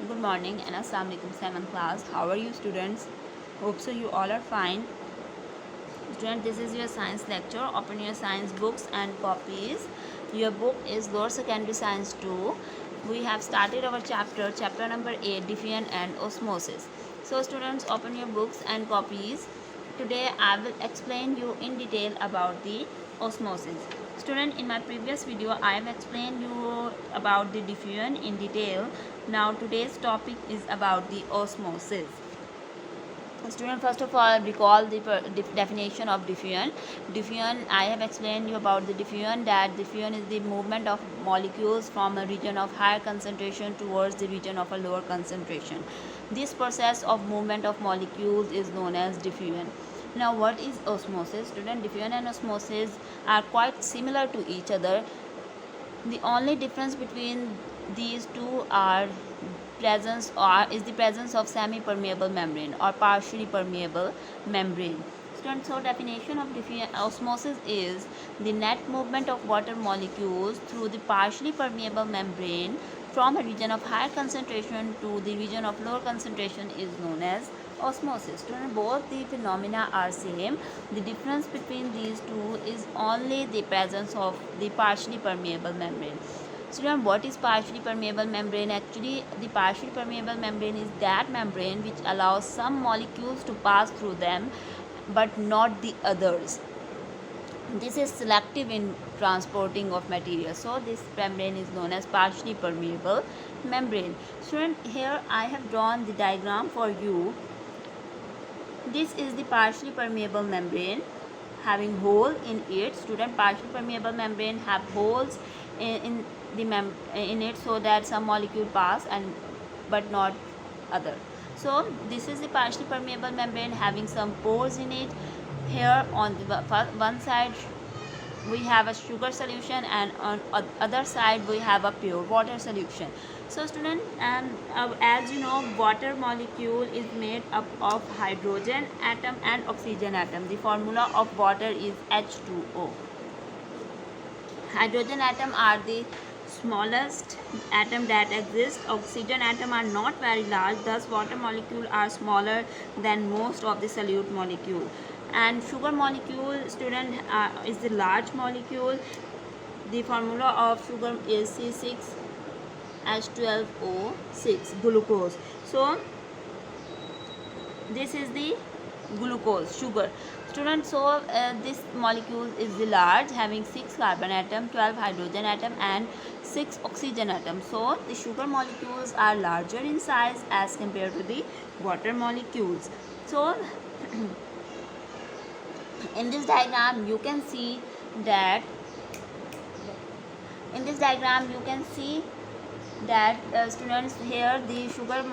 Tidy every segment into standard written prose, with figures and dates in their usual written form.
Good morning and Assalamu alaikum 7th class. How are you students? Hope so you all are fine. Student, this is your science lecture. Open your science books and copies. Your book is Lower Secondary Science 2. We have started our chapter number 8, diffusion and osmosis. So students, open your books and copies. Today I will explain you in detail about the osmosis. Student, in my previous video I have explained you about the diffusion in detail. Now today's topic is about the osmosis. Student, first of all, recall the definition of diffusion. Diffusion, I have explained you about the diffusion, that diffusion is the movement of molecules from a region of higher concentration towards the region of a lower concentration. This process of movement of molecules is known as diffusion. Now, what is osmosis? Student, diffusion and osmosis are quite similar to each other. The only difference between these two is the presence of semi-permeable membrane or partially permeable membrane. Students, so definition of osmosis is the net movement of water molecules through the partially permeable membrane from a region of higher concentration to the region of lower concentration is known as osmosis. Student, both the phenomena are same. The difference between these two is only the presence of the partially permeable membrane. Student, what is partially permeable membrane? Actually, the partially permeable membrane is that membrane which allows some molecules to pass through them but not the others. This is selective in transporting of material. So this membrane is known as partially permeable membrane. Student, here I have drawn the diagram for you. This is the partially permeable membrane having hole in it. Student, partially permeable membrane have holes in it so that some molecule pass but not other. So this is the partially permeable membrane having some pores in it. Here on the one side we have a sugar solution and on other side we have a pure water solution. So student, as you know, water molecule is made up of hydrogen atom and oxygen atom. The formula of water is H2O. Hydrogen atom are the smallest atom that exists. Oxygen atom are not very large, thus water molecule are smaller than most of the solute molecule. And sugar molecule, student, is the large molecule. The formula of sugar is C6H12O6, glucose. So this is the glucose, sugar. Student, so this molecule is the large, having 6 carbon atom, 12 hydrogen atom and 6 oxygen atom. So the sugar molecules are larger in size as compared to the water molecules. So in this diagram you can see that students, here the sugar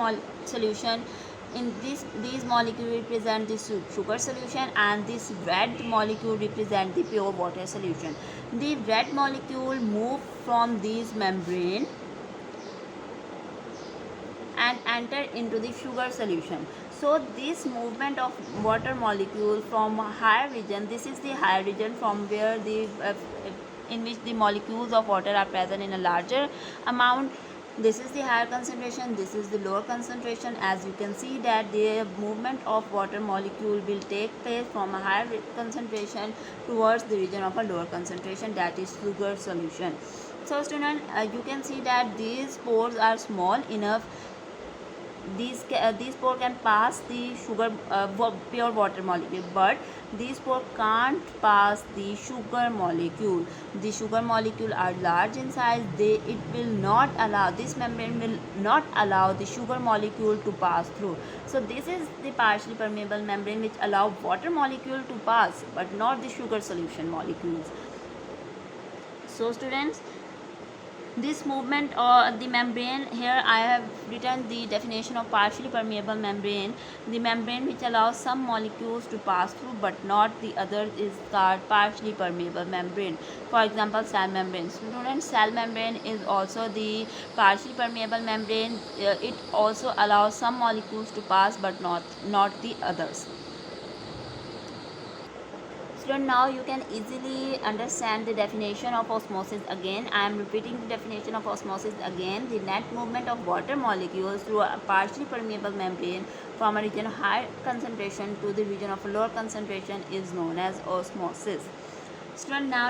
solution, in these molecule represent the sugar solution and this red molecule represent the pure water solution. The red molecule move from this membrane and enter into the sugar solution. So this movement of water molecule from higher region, this is the higher region from where the in which the molecules of water are present in a larger amount. This is the higher concentration, this is the lower concentration. As you can see that the movement of water molecule will take place from a higher concentration towards the region of a lower concentration, that is sugar solution. So student, you can see that these pores are small enough. These pore can pass the sugar pure water molecule, but these pore can't pass the sugar molecule. The sugar molecule are large in size. It will not allow, this membrane will not allow the sugar molecule to pass through. So this is the partially permeable membrane which allow water molecule to pass but not the sugar solution molecules. So students, this movement or the membrane, here I have written the definition of partially permeable membrane. The membrane which allows some molecules to pass through but not the others is called partially permeable membrane. For example, cell membrane. Students, cell membrane is also the partially permeable membrane. It also allows some molecules to pass but not the others. Student, now you can easily understand the definition of osmosis again. I am repeating the definition of osmosis again. The net movement of water molecules through a partially permeable membrane from a region of high concentration to the region of lower concentration is known as osmosis. Student, now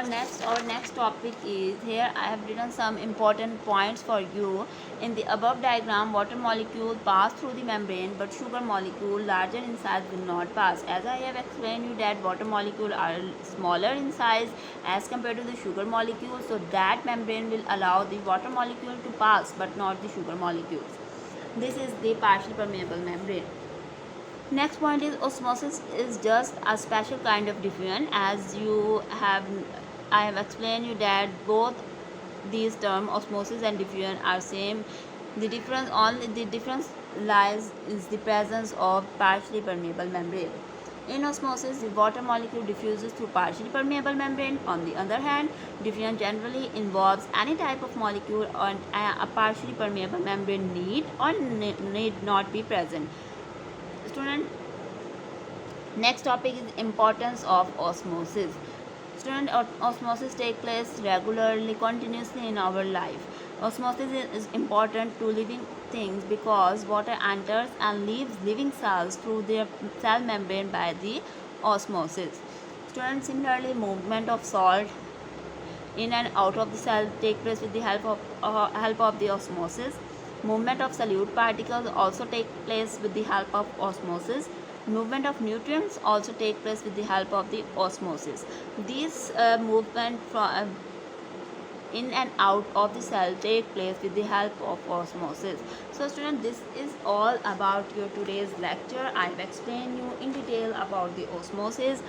our next topic is, here I have written some important points for you. In the above diagram, water molecule pass through the membrane, but sugar molecule larger in size will not pass. As I have explained you that water molecule are smaller in size as compared to the sugar molecule, so that membrane will allow the water molecule to pass but not the sugar molecules. This is the partially permeable membrane. Next point is, osmosis is just a special kind of diffusion. As I have explained you that both these terms, osmosis and diffusion, are same. The difference lies is the presence of partially permeable membrane. In osmosis, the water molecule diffuses through partially permeable membrane. On the other hand, diffusion generally involves any type of molecule on a partially permeable membrane need not be present. Student, next topic is importance of osmosis. Student, osmosis take place regularly, continuously in our life. Osmosis is important to living things because water enters and leaves living cells through their cell membrane by the osmosis. Students, similarly, movement of salt in and out of the cell take place with the help of the osmosis. Movement of solute particles also take place with the help of osmosis. Movement of nutrients also take place with the help of the osmosis. These movement from in and out of the cell take place with the help of osmosis. So students, this is all about your today's lecture. I have explained you in detail about the osmosis.